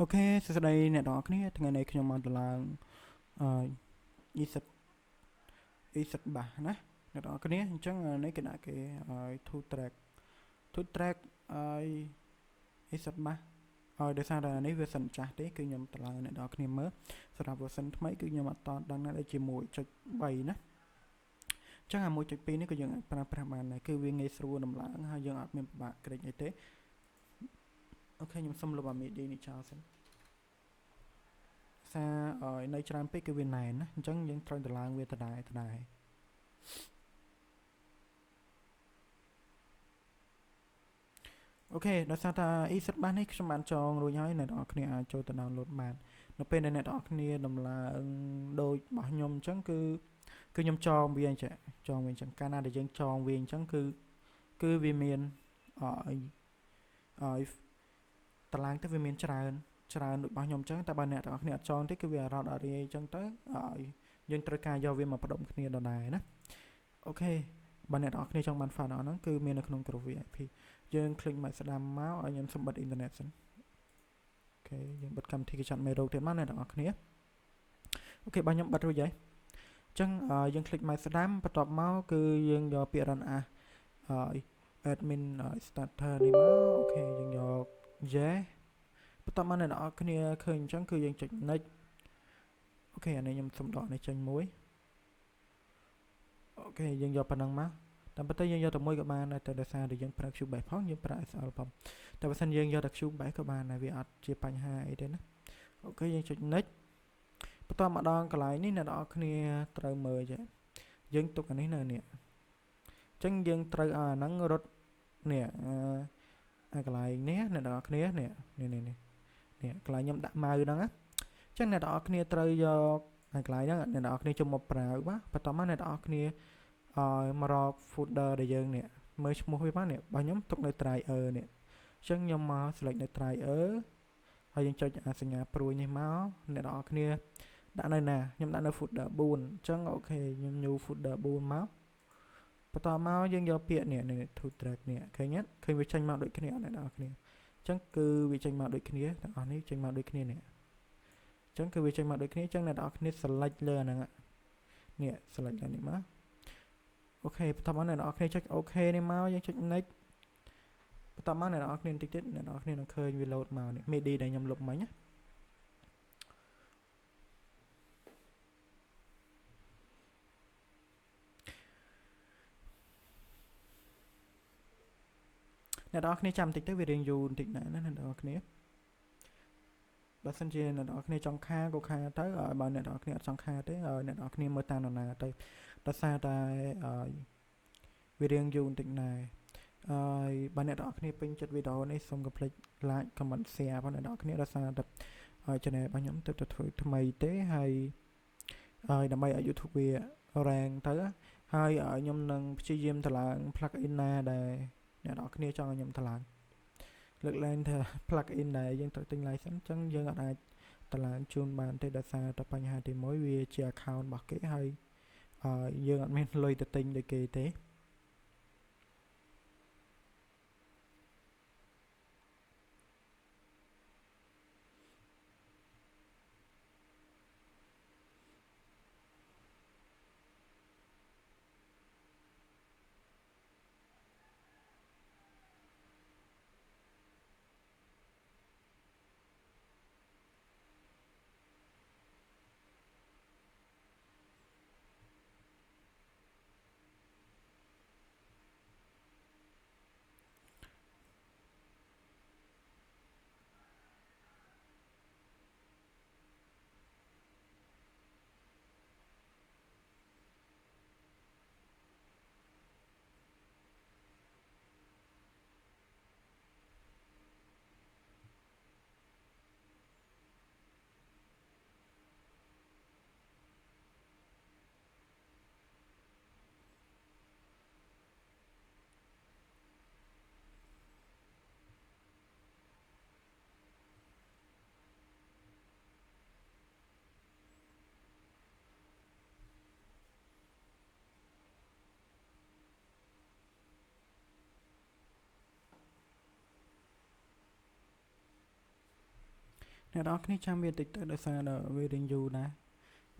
អូខេសួស្តីអ្នកនរគ្នាថ្ងៃនេះខ្ញុំមកដល់ឡើងអឺ20 20បាសណាអ្នកនរគ្នាអញ្ចឹងនេះគណៈគេឲ្យ two track ឲ្យ20បាសឲ្យដោយសារតែនេះវាសិនចាស់ទេគឺខ្ញុំតម្លើងអ្នកនរគ្នាមើលសម្រាប់ version ថ្មីគឺខ្ញុំអត់តដឹងណាដូចជា1.3ណាអញ្ចឹងអា1.2នេះក៏យើងអាចប្រើប្រាស់បានដែរគឺវាងាយស្រួលដំឡើងហើយយើងអត់មានពិបាកក្រេកអីទេអូខេខ្ញុំសុំលុបអា MIDI នេះចោលសិនសារឲ្យនៅច្រើនពេកគឺវាណែនណាអញ្ចឹងយើងត្រូវតម្លើងវាដដែលអូខេដោយសារតែ e-set បាសនេះខ្ញុំបានចងរួចហើយអ្នកនរគ្នាអាចចូលទៅ download បាននៅពេលដែលអ្នកនរគ្នាដំឡើងដូចរបស់ខ្ញុំអញ្ចឹងគឺខ្ញុំចងវាអញ្ចឹងកាលណាដែលយើងចងវាអញ្ចឹងគឺវាមានឲ្យតម្លើងទៅវាមានច្រើនដូចរបស់ខ្ញុំអញ្ចឹងតែបើអ្នកនរគ្នាអត់ចងទេគឺវារត់អត់រាយអញ្ចឹងទៅឲ្យយើងត្រូវការយកវាមកផ្ដុំគ្នាដដែលណាអូខេបើអ្នកនរគ្នាចង់បាន file ហ្នឹងគឺមាននៅក្នុង group VIP យើងคลิกមកស្ដាំមកឲ្យខ្ញុំសម្បត្តិអ៊ីនធឺណិតសិនអូខេយើងបិទកម្មវិធីកញ្ចក់មេរោគទៀតមកអ្នកនរគ្នាអូខេបើខ្ញុំបិទរួចហើយអញ្ចឹងយើងคลิกមកស្ដាំបន្ទាប់មកគឺយើងយកពាក្យ run as admin starter នេះមកអូខេយើងយក yes បន្ទាប់មកអ្នកនរគ្នាឃើញអញ្ចឹងគឺយើងចុច next អូខេអានេះខ្ញុំសុំដកនេះចេញមួយអូខេយើងយកប៉ុណ្ណឹងមកតែប៉ុន្តែយើងយកតែមួយក៏បានដែរតែដោយសារតែយើងប្រើ Cubase ផងយើងប្រើ SL ផងតែបើសិនយើងយកតែ Cubase ក៏បានដែរវាអត់ជាបញ្ហាអីទេណាអូខេយើងចុច next បន្ទាប់មកដល់កន្លែងនេះអ្នកនរគ្នាត្រូវមើលចេះយើងទុកអានេះនៅនេះអញ្ចឹងយើងត្រូវឲ្យអាហ្នឹងរត់នេះអាកន្លែងនេះអ្នកនរគ្នានេះកន្លែងខ្ញុំដាក់ម៉ៅហ្នឹងណាអញ្ចឹងអ្នកនរគ្នាត្រូវយកអាកន្លែងហ្នឹងអ្នកនរគ្នាជុំមកប្រើបាទបន្ទាប់មកអ្នកនរគ្នាឲ្យមករក folder ដែលយើងនេះមើលឈ្មោះវាមកនេះរបស់ខ្ញុំទុកនៅ dryer នេះអញ្ចឹងខ្ញុំមក select នៅ dryer ហើយយើងចុចអាសញ្ញាព្រួយនេះមកអ្នកនរគ្នាដាក់នៅណាខ្ញុំដាក់នៅ folder 4អញ្ចឹងអូខេខ្ញុំញូ folder 4មកបន្តមកយើងយកពាក្យនេះ two track នេះឃើញឃើញវាចេញមកដូចគ្នាអ្នកនរគ្នាអញ្ចឹងគឺវាចេញមកដូចគ្នាទាំងអស់នេះចេញមកដូចគ្នានេះអញ្ចឹងគឺវាចេញមកដូចគ្នាអញ្ចឹងអ្នកនរគ្នា select លើអាហ្នឹងនេះ select លើនេះមកអូខេបន្តមកអ្នកនរគ្នាចុចអូខេនេះមកយើងចុច next បន្តមកអ្នកនរគ្នាបន្តិចទៀតអ្នកនរគ្នានឹងឃើញវា load មកនេះ MIDI ដែលខ្ញុំលុបមិញណាអ្នកនរគ្នាចាំបន្តិចទៅវារៀងយូរបន្តិចណាស់ណាអ្នកនរគ្នាបើសិនជាអ្នកនរគ្នាចង់ខាក៏ខាទៅបើអ្នកនរគ្នាអត់ចង់ខាទេអ្នកនរគ្នាមើលតាមនរណាទៅដោយសារតែវារៀងយូរបន្តិចដែរបើអ្នកនរគ្នាពេញចិត្តវីដេអូនេះសូមកុំភ្លេច like comment share ផងអ្នកនរគ្នាដោយសារតែ channel របស់ខ្ញុំទៅធ្វើថ្មីទេហើយដើម្បីឲ្យ YouTube វា rank ទៅហើយខ្ញុំនឹងព្យាយាមតម្លើង plugin ណាដែលអ្នកនរគ្នាចង់ឲ្យខ្ញុំតម្លើងលើកលែងថា plugin ដែលយើងត្រូវទិញ license អញ្ចឹងយើងអាចតម្លើងជូនបានទេដោយសារតែបញ្ហាទី1វាជា account របស់គេហើយយើងអត់មានលុយទៅទិញដូចគេទេ អ្នកនរគ្នាចាំវាតិចទៅដោយសារតែវារៀងយូរដែរ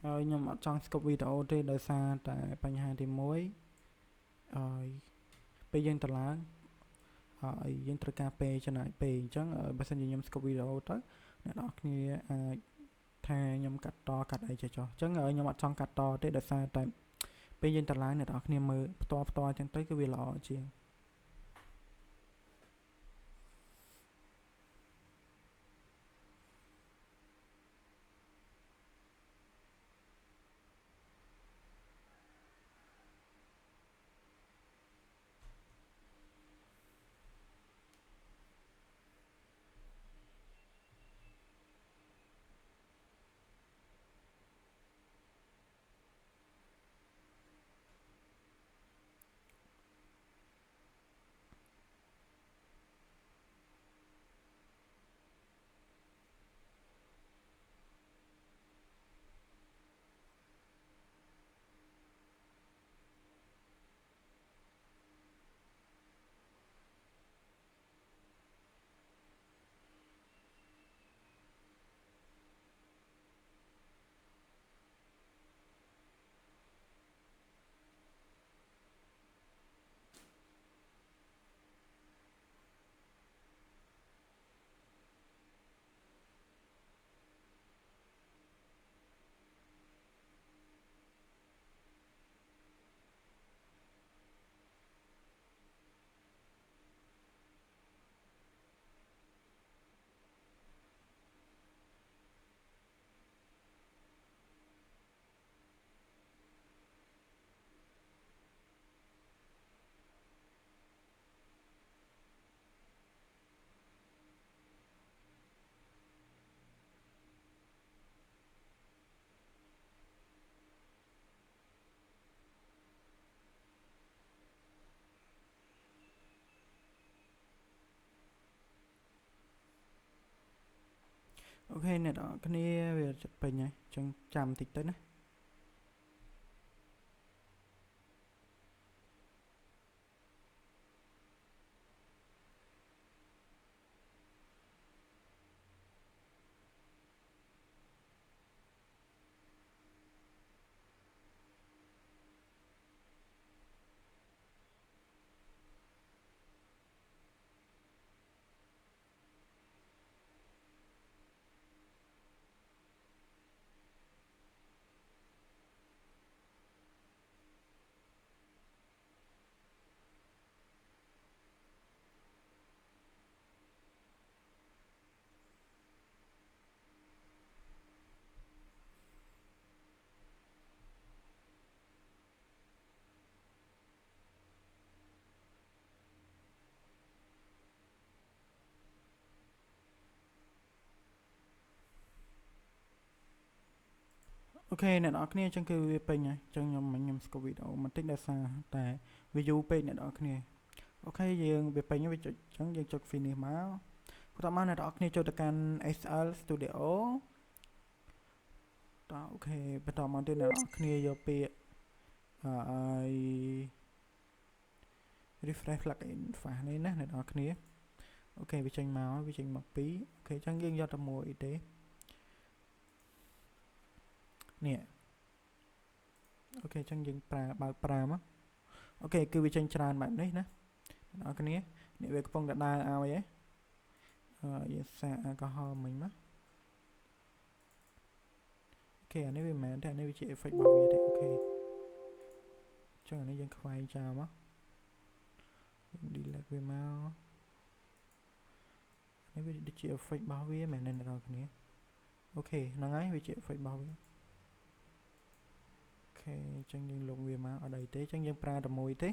ហើយខ្ញុំអត់ចង់ស្គប់វីដេអូទេដោយសារតែបញ្ហាទី1ហើយពេលយើងទៅឡើងហើយយើងត្រូវការពេលចំណាយពេលអញ្ចឹងបើសិនជាខ្ញុំស្គប់វីដេអូទៅអ្នកនរគ្នាអាចថាខ្ញុំកាត់តកាត់អីចេះចុះអញ្ចឹងខ្ញុំអត់ចង់កាត់តទេដោយសារតែពេលយើងទៅឡើងអ្នកនរគ្នាមើលផ្ទាល់អញ្ចឹងទៅគឺវាល្អជាងអូខេអ្នកនរគ្នាវាពេញហើយអញ្ចឹងចាំតិចទៅណាអូខេអ្នកនរគ្នាអញ្ចឹងគឺវាពេញហើយអញ្ចឹងខ្ញុំស្គប់វីដេអូបន្តិចដោយសារតែវាយូរពេកអ្នកនរគ្នាអូខេយើងវាពេញហើយវាចុចអញ្ចឹងយើងចុច finish មកបន្តមកអ្នកនរគ្នាចូលទៅកាន់ SL Studio តោះអូខេបន្តមកទៀតអ្នកនរគ្នាយកពាក្យហើយ refresh plugin file នេះណាអ្នកនរគ្នាអូខេវាចេញមកពីរអូខេអញ្ចឹងយើងយកតែមួយទេនេះអូខេអញ្ចឹងយើងបើកប្រើមកអូខេគឺវាចេញច្រើនបែបនេះណាអ្នកនរគ្នានេះវាកំពុងតែដើរឲ្យយើងសាកអាល់កុហុលមិញមកអូខេអានេះវាមិនមែនទេអានេះវាជា effect របស់វាទេអូខេអញ្ចឹងអានេះយើងខ្វែងចោលមកយើង delete វាមកនេះវាដូចជា effect របស់វាមែនទេអ្នកនរគ្នាអូខេហ្នឹងហើយវាជា effect របស់វាអូខេអញ្ចឹងយើងលុបវាមកអត់អីទេអញ្ចឹងយើងប្រើតែមួយទេ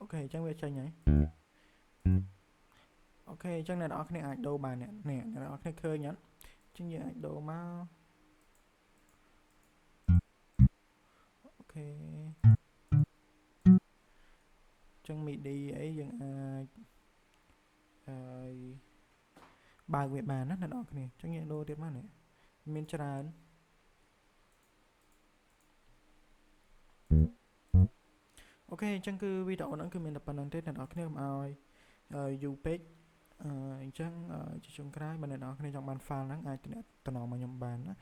អូខេអញ្ចឹងវាចេញហើយអូខេអញ្ចឹងអ្នកនរគ្នាអាចដូរបាននេះអ្នកនរគ្នាឃើញអត់អញ្ចឹងយើងអាចដូរមកអូខេអញ្ចឹង MIDI អីយើងអាចបើកវាបានណាអ្នកនរគ្នាអញ្ចឹងយើងដូរទៀតមកនេះមានច្រើន អូខេអញ្ចឹងគឺវីដេអូហ្នឹងគឺមានតែប៉ុណ្្នឹងទេអ្នកនរគ្នាកុំឲ្យយូរពេកអញ្ចឹងជាចុងក្រោយបើអ្នកនរគ្នាចង់បាន file ហ្នឹងអាចតំណមកខ្ញុំបានណា